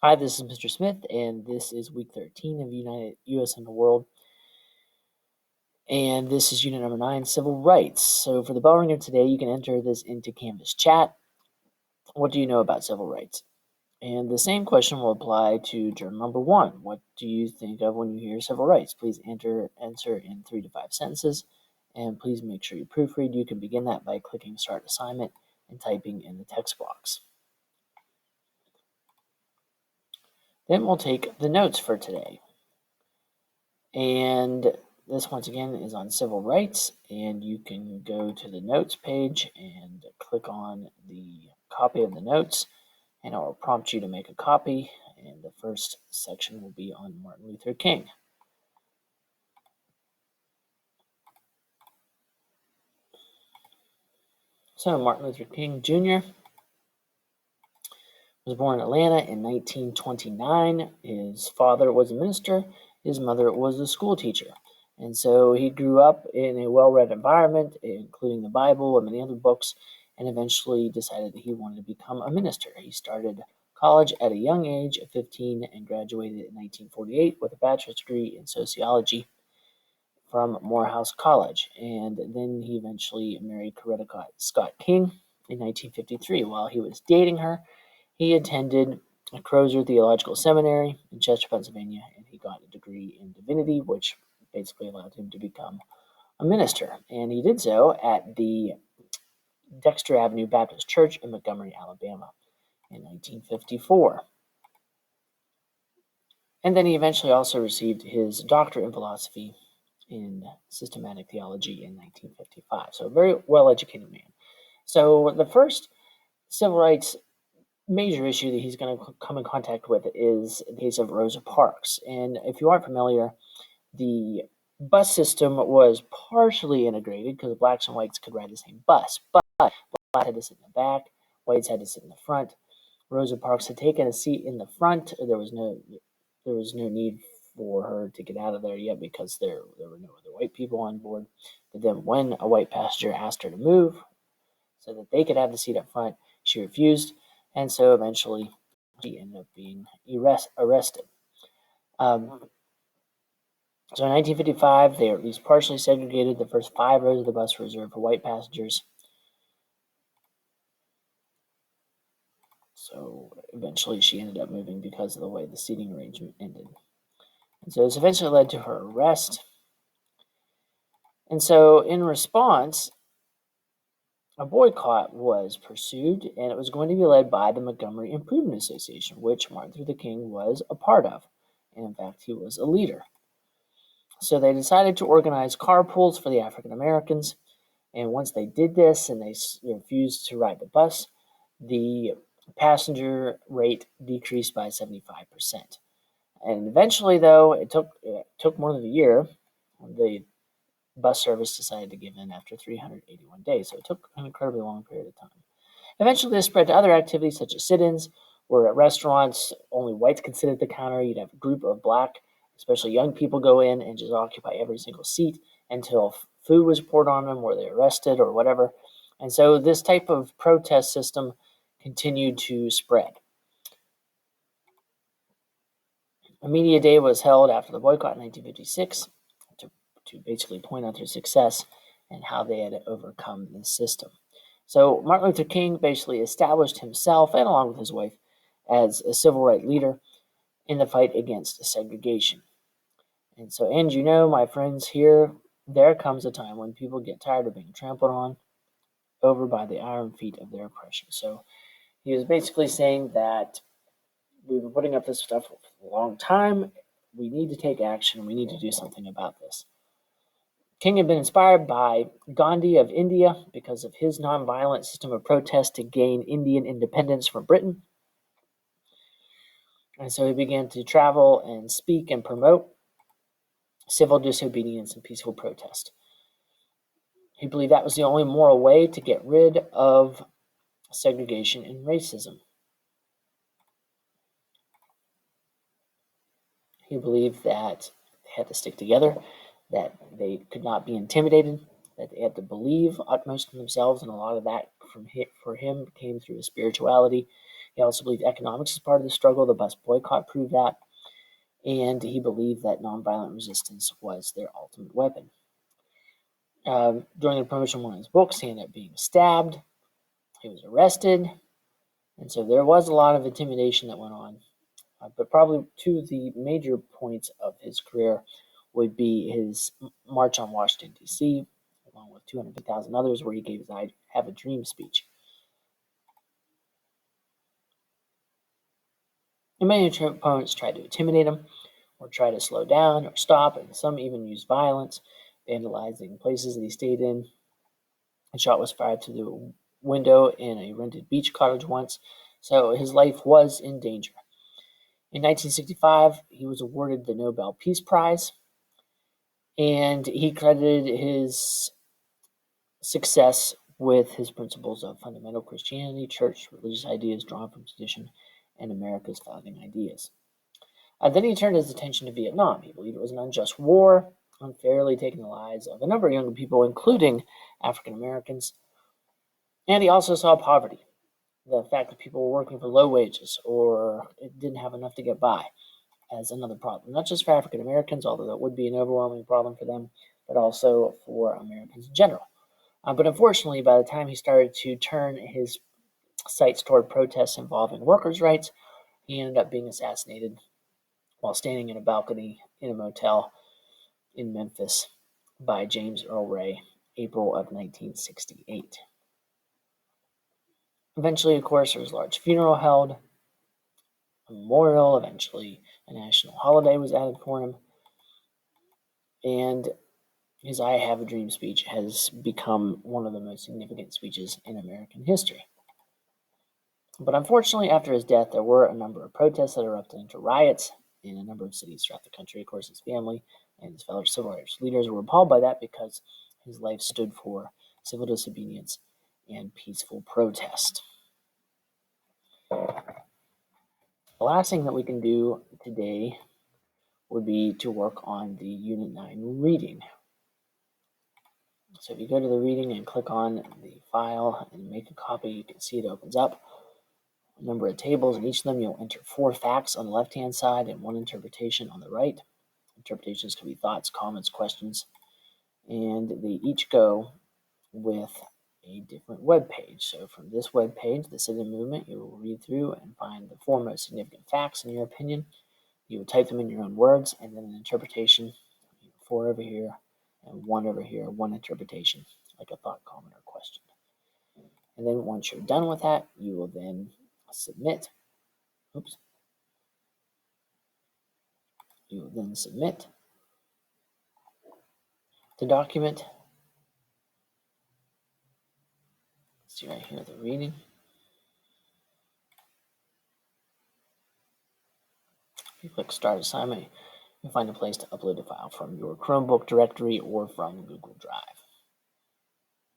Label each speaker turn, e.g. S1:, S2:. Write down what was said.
S1: Hi, this is Mr. Smith, and this is week 13 of United U.S. and the World, and this is unit number 9, Civil Rights. So for the bell ringer today, you can enter this into Canvas chat. What do you know about civil rights? And the same question will apply to journal number 1. What do you think of when you hear civil rights? Please answer in 3 to 5 sentences, and please make sure you proofread. You can begin that by clicking Start Assignment and typing in the text box. Then we'll take the notes for today. And this, once again, is on civil rights, and you can go to the notes page and click on the copy of the notes, and it will prompt you to make a copy, and the first section will be on Martin Luther King. So Martin Luther King Jr. was born in Atlanta in 1929. His father was a minister. His mother was a school teacher. And so he grew up in a well-read environment, including the Bible and many other books, and eventually decided that he wanted to become a minister. He started college at a young age of 15 and graduated in 1948 with a bachelor's degree in sociology from Morehouse College. And then he eventually married Coretta Scott King in 1953. While he was dating her, he attended Crozer Theological Seminary in Chester, Pennsylvania, and he got a degree in divinity, which basically allowed him to become a minister. And he did so at the Dexter Avenue Baptist Church in Montgomery, Alabama in 1954. And then he eventually also received his doctorate in philosophy in systematic theology in 1955. So a very well-educated man. So the first civil rights major issue that he's going to come in contact with is the case of Rosa Parks. And if you aren't familiar, the bus system was partially integrated because blacks and whites could ride the same bus, but blacks had to sit in the back, whites had to sit in the front. Rosa Parks had taken a seat in the front. There was no need for her to get out of there yet because there were no other white people on board. But then when a white passenger asked her to move so that they could have the seat up front, she refused, and so eventually she ended up being arrested. So in 1955, they at least partially segregated. The first 5 rows of the bus were reserved for white passengers. So eventually she ended up moving because of the way the seating arrangement ended. And so this eventually led to her arrest. And so in response, a boycott was pursued, and it was going to be led by the Montgomery Improvement Association, which Martin Luther King was a part of. And in fact, he was a leader. So they decided to organize carpools for the African Americans. And once they did this and they refused to ride the bus, the passenger rate decreased by 75%. And eventually, though, it took more than a year. The bus service decided to give in after 381 days. So it took an incredibly long period of time. Eventually, this spread to other activities such as sit-ins, where at restaurants only whites could sit at the counter. You'd have a group of black, especially young people, go in and just occupy every single seat until food was poured on them or they were arrested or whatever. And so this type of protest system continued to spread. A media day was held after the boycott in 1956 to basically point out their success and how they had overcome this system. So Martin Luther King basically established himself, and along with his wife, as a civil rights leader in the fight against segregation. And so, and you know, my friends, there comes a time when people get tired of being trampled on over by the iron feet of their oppression. So he was basically saying that we've been putting up this stuff for a long time. We need to take action. We need to do something about this. King had been inspired by Gandhi of India because of his nonviolent system of protest to gain Indian independence from Britain. And so he began to travel and speak and promote civil disobedience and peaceful protest. He believed that was the only moral way to get rid of segregation and racism. He believed that they had to stick together, that they could not be intimidated, that they had to believe utmost in themselves, and a lot of that for him came through his spirituality He also believed economics is part of the struggle. The bus boycott proved that. And he believed that nonviolent resistance was their ultimate weapon. During the promotion of one of his books, he ended up being stabbed. He was arrested. And so there was a lot of intimidation that went on. But probably two of the major points of his career would be his March on Washington, D.C., along with 250,000 others, where he gave his I Have a Dream speech. And many opponents tried to intimidate him, or try to slow down or stop, and some even used violence, vandalizing places that he stayed in. A shot was fired through the window in a rented beach cottage once, so his life was in danger. In 1965, he was awarded the Nobel Peace Prize, and he credited his success with his principles of fundamental Christianity, church, religious ideas drawn from tradition, and America's founding ideas. Then he turned his attention to Vietnam. He believed it was an unjust war, unfairly taking the lives of a number of young people, including African Americans. And he also saw poverty, the fact that people were working for low wages or didn't have enough to get by, as another problem, not just for African Americans, although that would be an overwhelming problem for them, but also for Americans in general. But unfortunately, by the time he started to turn his sights toward protests involving workers' rights, he ended up being assassinated while standing in a balcony in a motel in Memphis by James Earl Ray, April of 1968. Eventually, of course, there was a large funeral held, a memorial, eventually a national holiday was added for him, and his I Have a Dream speech has become one of the most significant speeches in American history. But unfortunately, after his death, there were a number of protests that erupted into riots in a number of cities throughout the country. Of course, his family and his fellow civil rights leaders were appalled by that because his life stood for civil disobedience and peaceful protest. The last thing that we can do today would be to work on the Unit 9 reading. So if you go to the reading and click on the file and make a copy, you can see it opens up a number of tables. In each of them, you'll enter 4 facts on the left-hand side and 1 interpretation on the right. Interpretations can be thoughts, comments, questions, and they each go with a different web page. So from this web page, the Citizen Movement, you will read through and find the 4 most significant facts in your opinion. You will type them in your own words, and then an interpretation, 4 over here and 1 over here, 1 interpretation, like a thought, comment, or question. And then once you're done with that, you will then submit. You will then submit the document. See right here the reading. If you click Start Assignment, you'll find a place to upload the file from your Chromebook directory or from Google Drive.